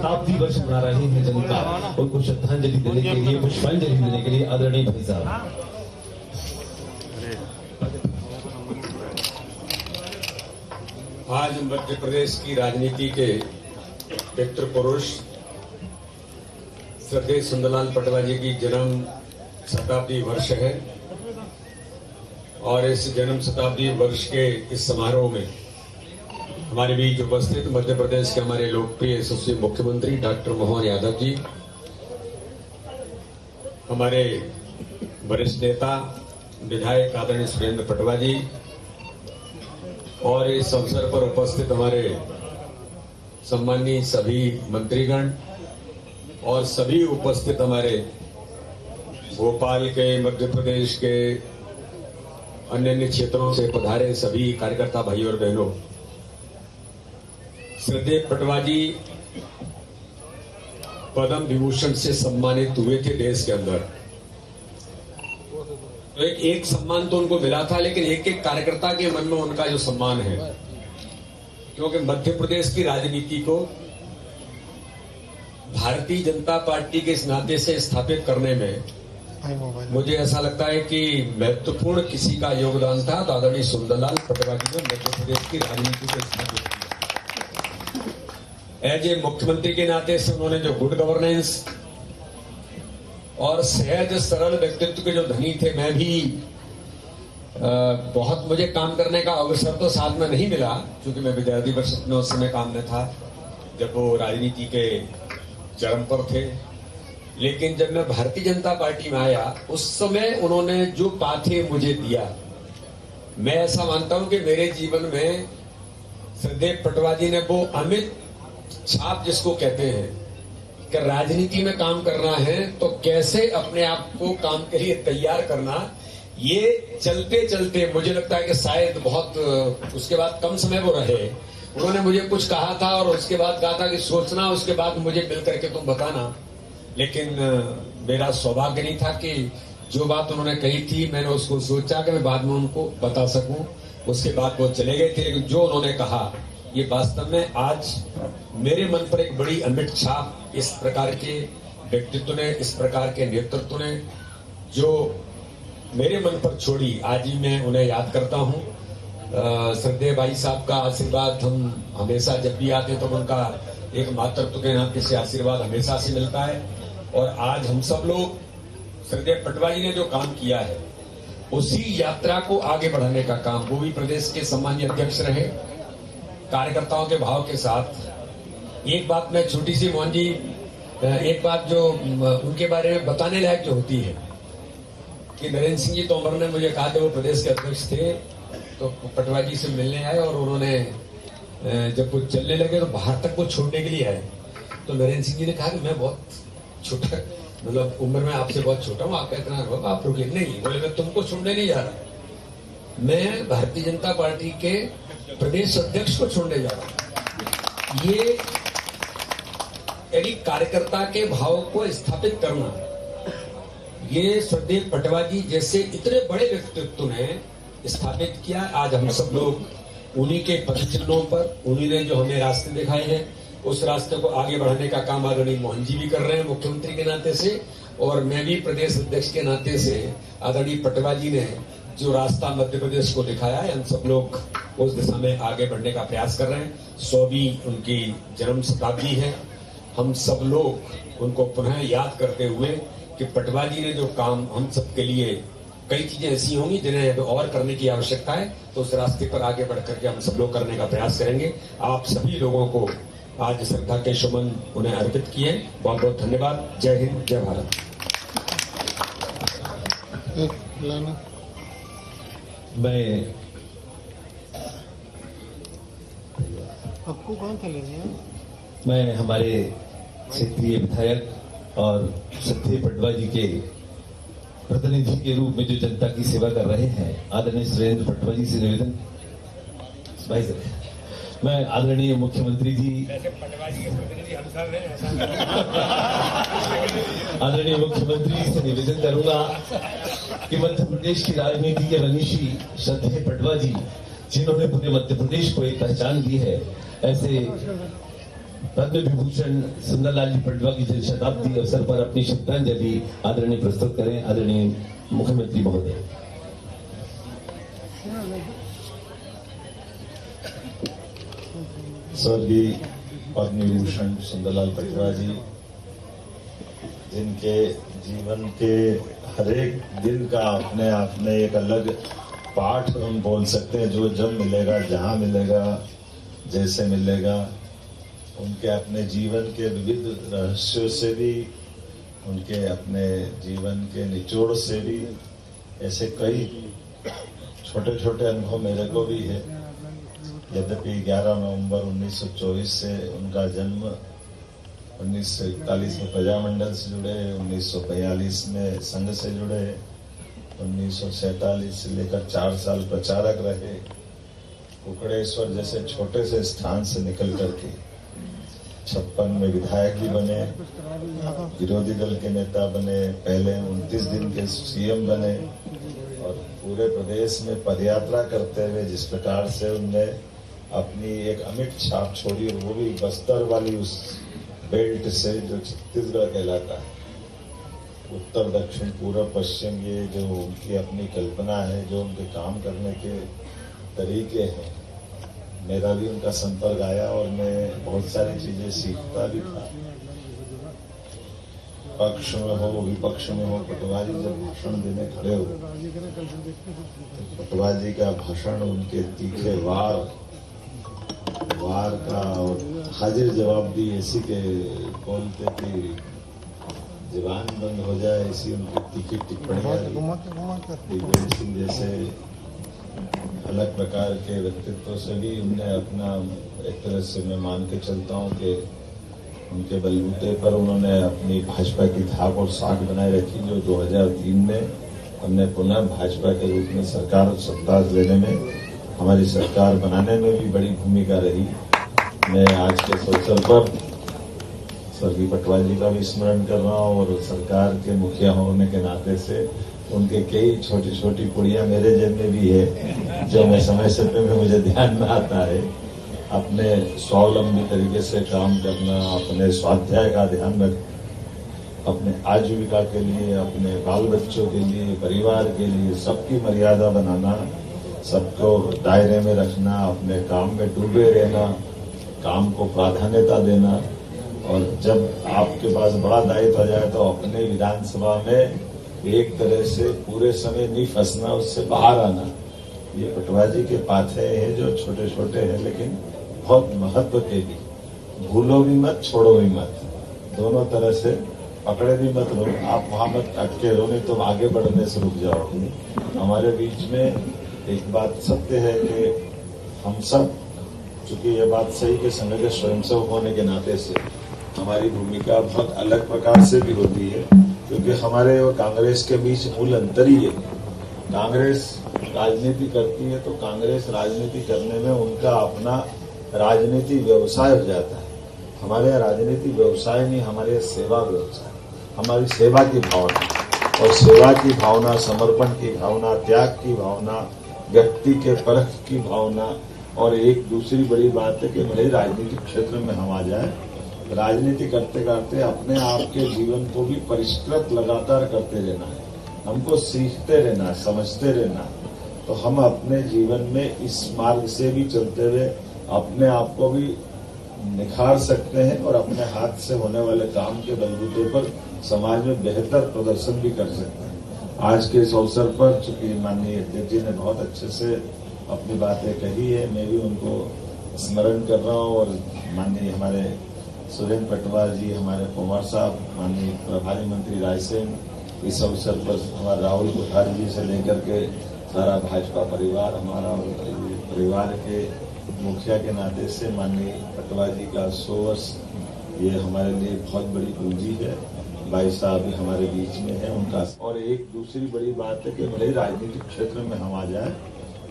शताब्दी वर्ष मना रहे हैं जनता, उनको श्रद्धांजलि देने के लिए, पुष्पांजलि देने के लिए आदरणीय भाई साहब। आज मध्य प्रदेश की राजनीति के पितृ पुरुष श्रद्धेय सुंदरलाल पटवाजी की जन्म शताब्दी वर्ष है और इस जन्म शताब्दी वर्ष के इस समारोह में हमारे बीच उपस्थित मध्य प्रदेश के हमारे लोकप्रिय यशस्वी मुख्यमंत्री डॉक्टर मोहन यादव जी, हमारे वरिष्ठ नेता विधायक आदरणीय सुरेंद्र पटवाजी और इस अवसर पर उपस्थित हमारे सम्मानीय सभी मंत्रीगण और सभी उपस्थित हमारे भोपाल के, मध्य प्रदेश के अन्य अन्य क्षेत्रों से पधारे सभी कार्यकर्ता भाई और बहनों, श्रद्धेय पटवाजी पद्म विभूषण से सम्मानित हुए थे देश के अंदर। तो एक सम्मान तो उनको मिला था, लेकिन एक एक कार्यकर्ता के मन में उनका जो सम्मान है, क्योंकि मध्य प्रदेश की राजनीति को भारतीय जनता पार्टी के इस नाते से स्थापित करने में मुझे ऐसा लगता है कि महत्वपूर्ण किसी का योगदान था तो आदरणीय सुंदरलाल पटवाजी ने मध्य प्रदेश की राजनीति को स्थापित किया। एज ए मुख्यमंत्री के नाते से उन्होंने जो गुड गवर्नेंस और सहज सरल व्यक्तित्व के जो धनी थे, मैं भी बहुत मुझे काम करने का अवसर तो साथ में नहीं मिला, क्योंकि मैं विद्यार्थी परिषद में उस समय काम में था जब वो राजनीति के चरम पर थे। लेकिन जब मैं भारतीय जनता पार्टी में आया उस समय उन्होंने जो पाथे मुझे दिया, मैं ऐसा मानता हूं कि मेरे जीवन में श्रद्धेय पटवाजी ने वो अमिट छाप जिसको कहते हैं कि राजनीति में काम करना है तो कैसे अपने आप को काम के लिए तैयार करना, ये चलते चलते मुझे लगता है कि शायद बहुत उसके बाद कम समय वो रहे, उन्होंने मुझे कुछ कहा था और उसके बाद कहा था कि सोचना, उसके बाद मुझे मिल करके तुम बताना। लेकिन मेरा सौभाग्य नहीं था कि जो बात उन्होंने कही थी मैंने उसको सोचा कि मैं बाद में उनको बता सकूं। उसके बाद वो चले गए थे, लेकिन जो उन्होंने कहा ये वास्तव में आज मेरे मन पर एक बड़ी अमिट छाप इस प्रकार के व्यक्तित्व ने, इस प्रकार के नेतृत्व ने जो मेरे मन पर छोड़ी, आज ही मैं उन्हें याद करता हूं। श्रद्धेय भाई साहब का आशीर्वाद हम हमेशा जब भी आते तो उनका एक मातृत्व के नाते से आशीर्वाद हमेशा से मिलता है। और आज हम सब लोग श्रद्धेय पटवाजी ने जो काम किया है उसी यात्रा को आगे बढ़ाने का काम, वो भी प्रदेश के सम्मानीय अध्यक्ष रहे, कार्यकर्ताओं के भाव के साथ। एक बात मैं छोटी सी मोहन जी, एक बात जो उनके बारे में बताने लायक जो होती है कि नरेंद्र सिंह जी तोमर ने मुझे कहा कि वो प्रदेश के अध्यक्ष थे तो पटवाजी से मिलने आए और उन्होंने जब वो चलने लगे तो बाहर तक वो छोड़ने के लिए आए तो नरेंद्र सिंह जी ने कहा कि मैं बहुत छोटा, मतलब उम्र में आपसे बहुत छोटा हूँ, आपका इतना अनुभव, आप रुके नहीं। बोले मैं तुमको छोड़ने नहीं जा रहा, मैं भारतीय जनता पार्टी के प्रदेश अध्यक्ष को छोड़ने जा रहा हूं। ये यानी कार्यकर्ता के भाव को स्थापित करना, ये श्रद्धेय पटवाजी जैसे इतने बड़े व्यक्तित्व ने स्थापित किया। आज हम सब लोग उन्हीं के पदचिन्हों पर, उन्हीं ने जो हमें रास्ते दिखाए हैं उस रास्ते को आगे बढ़ाने का काम आदरणीय मोहन जी भी कर रहे हैं मुख्यमंत्री के नाते से, और मैं भी प्रदेश अध्यक्ष के नाते से आदरणीय पटवाजी ने जो रास्ता मध्य प्रदेश को दिखाया है, हम सब लोग उस दिशा में आगे बढ़ने का प्रयास कर रहे हैं। 100वीं उनकी जन्म शताब्दी है, हम सब लोग उनको पुनः याद करते हुए कि पटवाजी ने जो काम हम सबके लिए, कई चीजें ऐसी होंगी जिन्हें और करने की आवश्यकता है, तो उस रास्ते पर आगे बढ़ करके हम सब लोग करने का प्रयास करेंगे। आप सभी लोगों को आज श्रद्धा के सुमन उन्हें अर्पित किए, बहुत बहुत धन्यवाद। जय हिंद, जय भारत। मैं आपको कौन था लेने? मैं हमारे क्षेत्रीय विधायक और श्रद्धेय पटवाजी के प्रतिनिधि के रूप में जो जनता की सेवा कर रहे हैं आदरणीय सुरेंद्र पटवाजी से निवेदन, भाई साहब, मैं आदरणीय मुख्यमंत्री जी, आदरणीय मुख्यमंत्री जी से निवेदन करूंगा कि मध्य प्रदेश की राजनीति के मनीषी श्रद्धेय पटवाजी, जिन्होंने पूरे मध्य प्रदेश को एक पहचान दी है, ऐसे पद्म विभूषण सुंदरलाल जी पटवा की जन्म शताब्दी अवसर पर अपनी श्रद्धांजलि आदरणीय प्रस्तुत करें। आदरणीय मुख्यमंत्री महोदय। स्वर्गीय पद्म विभूषण सुंदरलाल पटवा जी, जिनके जीवन के हर एक दिन का अपने आप में एक अलग पाठ हम बोल सकते हैं, जो जब मिलेगा, जहां मिलेगा, जैसे मिलेगा, उनके अपने जीवन के विविध रहस्यों से भी, उनके अपने जीवन के निचोड़ से भी ऐसे कई छोटे छोटे अनुभव मेरे को भी है। यद्यपि 11 नवंबर 1924 से उनका जन्म, 1941 में प्रजामंडल से जुड़े, 1942 में संघ से जुड़े, 1947 से लेकर 4 साल प्रचारक रहे, कुकड़ेश्वर जैसे छोटे से स्थान से निकल करके 56 में विधायक भी बने, विरोधी दल के नेता बने, पहले 29 दिन के सीएम बने और पूरे प्रदेश में पदयात्रा करते हुए जिस प्रकार से उनने अपनी एक अमिट छाप छोड़ी, और वो भी बस्तर वाली उस बेल्ट से जो छत्तीसगढ़ कहलाता है, उत्तर दक्षिण पूर्व पश्चिम, ये जो उनकी अपनी कल्पना है, जो उनके काम करने के तरीके हैं, मेरा भी उनका संपर्क आया और मैं बहुत सारी चीजें सीखता भी था। पक्ष में हो विपक्ष में हो, पटवा जी जब भाषण देने खड़े हो, तो पटवा जी का भाषण, उनके तीखे वार का और हाजिर जवाब भी ऐसी के बोलते कि जबान बंद हो जाए, ऐसी उनकी तीखी टिप्पणियां। दिग्विजय सिंह जैसे अलग प्रकार के व्यक्तित्व से भी उनने अपना, एक तरह से मैं मान के चलता हूँ कि उनके बलबूते पर उन्होंने अपनी भाजपा की धाक और साख बनाए रखी, जो 2003 में हमने पुनः भाजपा के रूप में सरकार सत्ता लेने में, हमारी सरकार बनाने में भी बड़ी भूमिका रही। मैं आज के इस अवसर पर स्वर्गीय पटवा जी का भी स्मरण कर रहा हूँ और सरकार के मुखिया होने के नाते से उनके कई छोटी छोटी कुड़ियां मेरे जेब में भी है, जो मैं समय समय में मुझे ध्यान में आता है। अपने स्वावलंबी तरीके से काम करना, अपने स्वाध्याय का ध्यान रखना, अपने आजीविका के लिए, अपने बाल बच्चों के लिए, परिवार के लिए सबकी मर्यादा बनाना, सबको दायरे में रखना, अपने काम में डूबे रहना, काम को प्राधान्यता देना, और जब आपके पास बड़ा दायित्व आ जाए तो अपने विधानसभा में एक तरह से पूरे समय नहीं फंसना, उससे बाहर आना। ये पटवा जी के पाथे हैं जो छोटे छोटे हैं लेकिन बहुत महत्व के भी। भूलो भी मत, छोड़ो भी मत, दोनों तरह से पकड़े भी मत रहो। आप वहां मत अटके रहो, नहीं तो आगे बढ़ने से रुक जाओगे। हमारे बीच में एक बात सत्य है कि हम सब, चूंकि ये बात सही के संघ के स्वयंसेवक होने के नाते से हमारी भूमिका बहुत अलग प्रकार से भी होती है, क्योंकि हमारे और कांग्रेस के बीच मूल अंतर ही है। कांग्रेस राजनीति करती है तो कांग्रेस राजनीति करने में उनका अपना राजनीति व्यवसाय हो जाता है। हमारे यहाँ राजनीति व्यवसाय नहीं, हमारे यहाँ सेवा व्यवसाय, हमारी सेवा की भावना, और सेवा की भावना, समर्पण की भावना, त्याग की भावना, व्यक्ति के परख की भावना। और एक दूसरी बड़ी बात है कि भले राजनीतिक क्षेत्र में हम आ जाए, राजनीति करते करते अपने आप के जीवन को भी परिष्कृत लगातार करते रहना है, हमको सीखते रहना, समझते रहना। तो हम अपने जीवन में इस मार्ग से भी चलते हुए अपने आप को भी निखार सकते हैं और अपने हाथ से होने वाले काम के बलबूते पर समाज में बेहतर प्रदर्शन भी कर सकते हैं। आज के इस अवसर पर चूंकि माननीय अध्यक्ष जी ने बहुत अच्छे से अपनी बातें कही है, मैं भी उनको स्मरण कर रहा हूँ। और माननीय हमारे सुरेंद्र पटवा जी, हमारे पवार साहब, माननीय प्रभारी मंत्री रायसेन, इस अवसर पर हमारे राहुल कोठारी जी से लेकर के सारा भाजपा परिवार, हमारा परिवार के मुखिया के नाते से माननीय पटवा जी का 100 वर्ष, ये हमारे लिए बहुत बड़ी पूंजी है। भाई साहब भी हमारे बीच में है उनका। और एक दूसरी बड़ी बात है कि भले राजनीतिक क्षेत्र में हम आ जाए,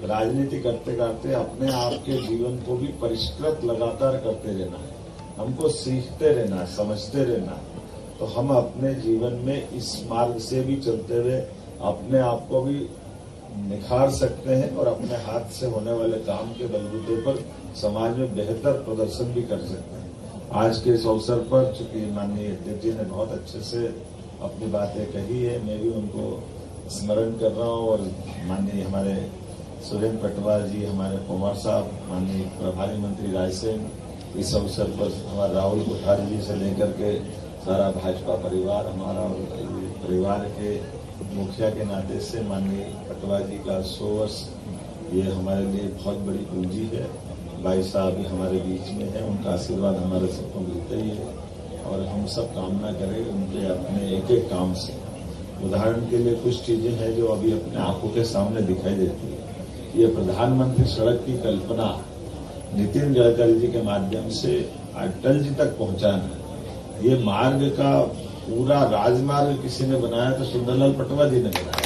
राजनीति करते करते अपने आप के जीवन को भी परिष्कृत लगातार करते रहना है, हमको सीखते रहना, समझते रहना। तो हम अपने जीवन में इस मार्ग से भी चलते हुए अपने आप को भी निखार सकते हैं और अपने हाथ से होने वाले काम के बलबूते पर समाज में बेहतर प्रदर्शन भी कर सकते हैं। आज के इस अवसर पर चूंकि माननीय अध्यक्ष जी ने बहुत अच्छे से अपनी बातें कही है, मैं भी उनको स्मरण कर रहा हूँ और माननीय हमारे सुरेंद्र पटवार जी, हमारे पवार साहब, माननीय प्रभारी मंत्री रायसेन, इस अवसर पर हमारे राहुल कोठारी जी से लेकर के सारा भाजपा परिवार हमारा और परिवार के मुखिया के नाते से माननीय पटवार जी का 100 वर्ष ये हमारे लिए बहुत बड़ी पूंजी है। भाई साहब भी हमारे बीच में है, उनका आशीर्वाद हमारे सबको मिलता ही है और हम सब कामना करें उनके अपने एक एक काम से। उदाहरण के लिए कुछ चीजें हैं जो अभी अपने आंखों के सामने दिखाई देती है। ये प्रधानमंत्री सड़क की कल्पना नितिन गडकरी जी के माध्यम से अटल जी तक पहुंचाना, ये मार्ग का पूरा राजमार्ग किसी ने बनाया तो सुंदरलाल पटवा जी ने बनाया।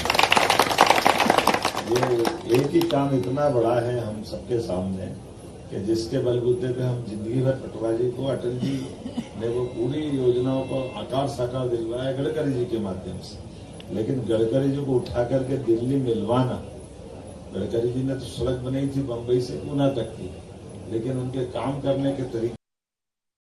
ये एक ही काम इतना बड़ा है हम सबके सामने कि जिसके बलबूते पे हम जिंदगी भर पटवा जी को, अटल जी ने वो पूरी योजनाओं को आकार साकार दिलवाया गडकरी जी के माध्यम से। लेकिन गडकरी जी को उठा करके दिल्ली मिलवाना, गडकरी जी ने तो सड़क बनाई थी बम्बई से पूना तक की, लेकिन उनके काम करने के तरीके